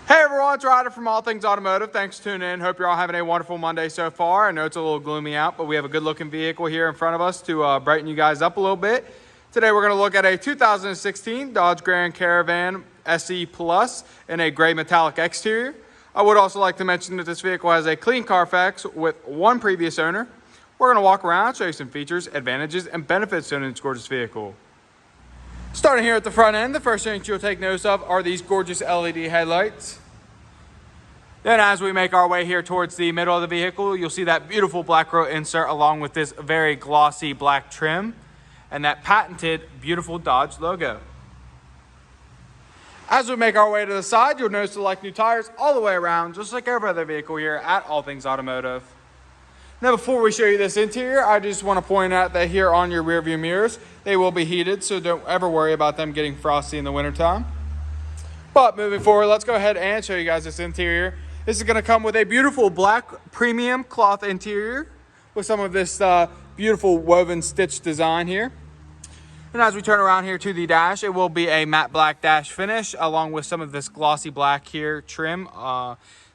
Hey everyone, it's Ryder from All Things Automotive. Thanks for tuning in. Hope you're all having a wonderful Monday so far. I know it's a little gloomy out, but we have a good looking vehicle here in front of us to brighten you guys up a little bit. Today we're going to look at a 2016 Dodge Grand Caravan SE Plus in a gray metallic exterior. I would also like to mention that this vehicle has a clean CARFAX with one previous owner. We're going to walk around, show you some features, advantages, and benefits to this gorgeous vehicle. Starting here at the front end, the first thing you'll take notice of are these gorgeous LED headlights. Then as we make our way here towards the middle of the vehicle, you'll see that beautiful black grille insert along with this very glossy black trim and that patented beautiful Dodge logo. As we make our way to the side, you'll notice the like new tires all the way around, just like every other vehicle here at All Things Automotive. Now before we show you this interior, I just want to point out that here on your rear view mirrors, they will be heated, so don't ever worry about them getting frosty in the wintertime. But moving forward, let's go ahead and show you guys this interior. This is going to come with a beautiful black premium cloth interior with some of this beautiful woven stitch design here. And as we turn around here to the dash, it will be a matte black dash finish along with some of this glossy black here trim.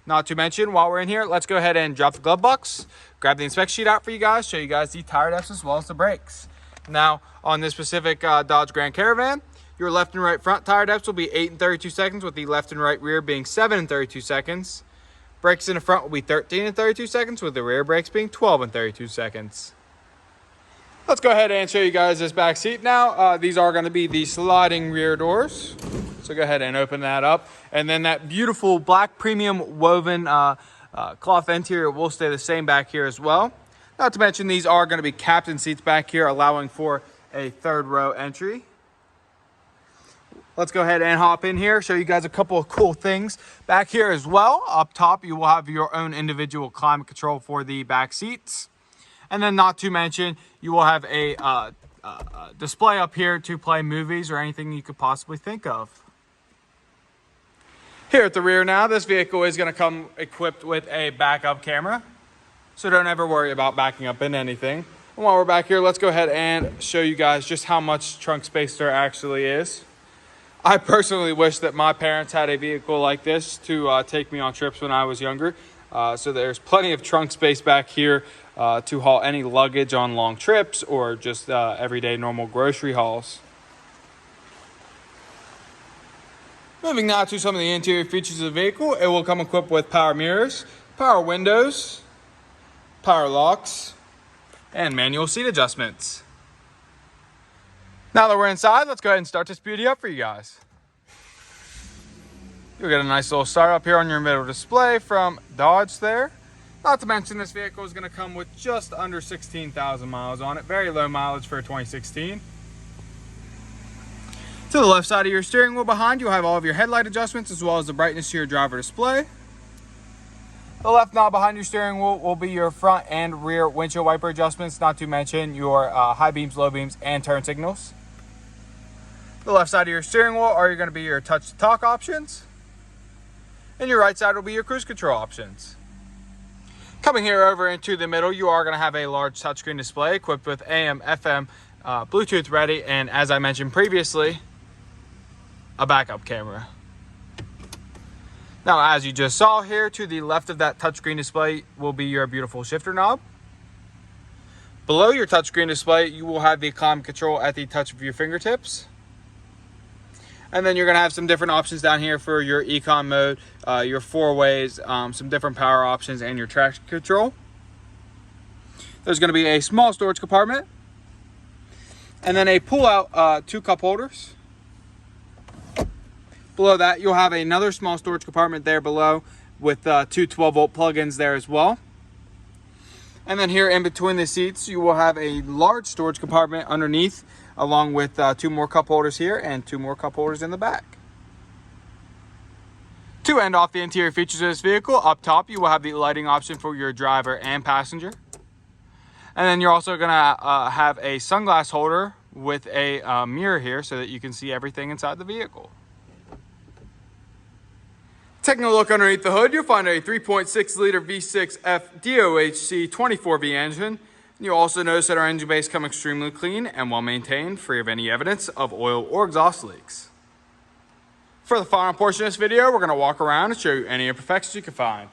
Not to mention, while we're in here, let's go ahead and drop the glove box, grab the inspection sheet out for you guys, show you guys the tire depths as well as the brakes. Now, on this specific Dodge Grand Caravan, your left and right front tire depths will be 8 and 32 seconds, with the left and right rear being 7 and 32 seconds. Brakes in the front will be 13 and 32 seconds, with the rear brakes being 12 and 32 seconds. Let's go ahead and show you guys this back seat now. These are going to be the sliding rear doors. So go ahead and open that up. And then that beautiful black premium woven cloth interior will stay the same back here as well. Not to mention these are going to be captain seats back here, allowing for a third row entry. Let's go ahead and hop in here, show you guys a couple of cool things back here as well. Up top, you will have your own individual climate control for the back seats. And then not to mention, you will have a display up here to play movies or anything you could possibly think of. Here at the rear now, this vehicle is going to come equipped with a backup camera. So don't ever worry about backing up in anything. And while we're back here, let's go ahead and show you guys just how much trunk space there actually is. I personally wish that my parents had a vehicle like this to take me on trips when I was younger. So there's plenty of trunk space back here to haul any luggage on long trips or just everyday normal grocery hauls. Moving now to some of the interior features of the vehicle, it will come equipped with power mirrors, power windows, power locks, and manual seat adjustments. Now that we're inside, let's go ahead and start this beauty up for you guys. You'll get a nice little start up here on your middle display from Dodge there. Not to mention this vehicle is going to come with just under 16,000 miles on it. Very low mileage for a 2016. To the left side of your steering wheel behind, you'll have all of your headlight adjustments as well as the brightness to your driver display. The left knob behind your steering wheel will be your front and rear windshield wiper adjustments, not to mention your high beams, low beams, and turn signals. The left side of your steering wheel are going to be your touch to talk options. And your right side will be your cruise control options. Coming here over into the middle, you are going to have a large touchscreen display equipped with AM, FM, Bluetooth ready, and as I mentioned previously, a backup camera. Now, as you just saw here, to the left of that touchscreen display will be your beautiful shifter knob. Below your touchscreen display, you will have the climate control at the touch of your fingertips. And then you're going to have some different options down here for your econ mode, your four ways, some different power options, and your traction control. There's going to be a small storage compartment. And then a pull-out 2 cup holders. Below that, you'll have another small storage compartment there below with 2 12-volt plug-ins there as well. And then here in between the seats, you will have a large storage compartment underneath, along with 2 more cup holders here and 2 more cup holders in the back. To end off the interior features of this vehicle, up top you will have the lighting option for your driver and passenger. And then you're also going to have a sunglass holder with a mirror here so that you can see everything inside the vehicle. Taking a look underneath the hood, you'll find a 3.6 liter V6F DOHC 24V engine. You'll also notice that our engine bays come extremely clean and well maintained, free of any evidence of oil or exhaust leaks. For the final portion of this video, we're going to walk around and show you any imperfections you can find.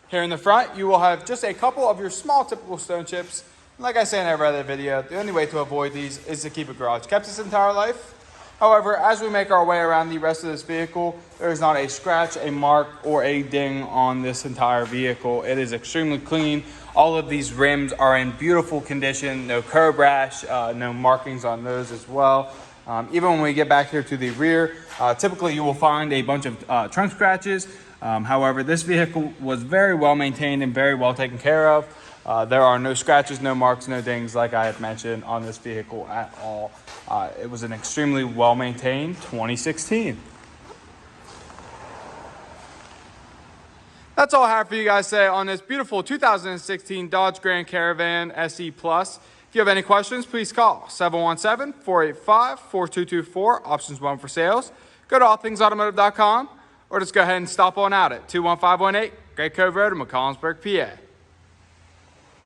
Here in the front, you will have just a couple of your small typical stone chips. Like I say in every other video, the only way to avoid these is to keep a garage kept its entire life. However, as we make our way around the rest of this vehicle, there is not a scratch, a mark, or a ding on this entire vehicle. It is extremely clean. All of these rims are in beautiful condition. No curb rash, no markings on those as well. Even when we get back here to the rear, typically you will find a bunch of trunk scratches. However, this vehicle was very well maintained and very well taken care of. There are no scratches, no marks, no dings like I had mentioned on this vehicle at all. It was an extremely well maintained 2016. That's all I have for you guys today on this beautiful 2016 Dodge Grand Caravan SE Plus. If you have any questions, please call 717-485-4224, options 1 for sales. Go to allthingsautomotive.com or just go ahead and stop on out at 21518 Great Cove Road in McCollumsburg, PA.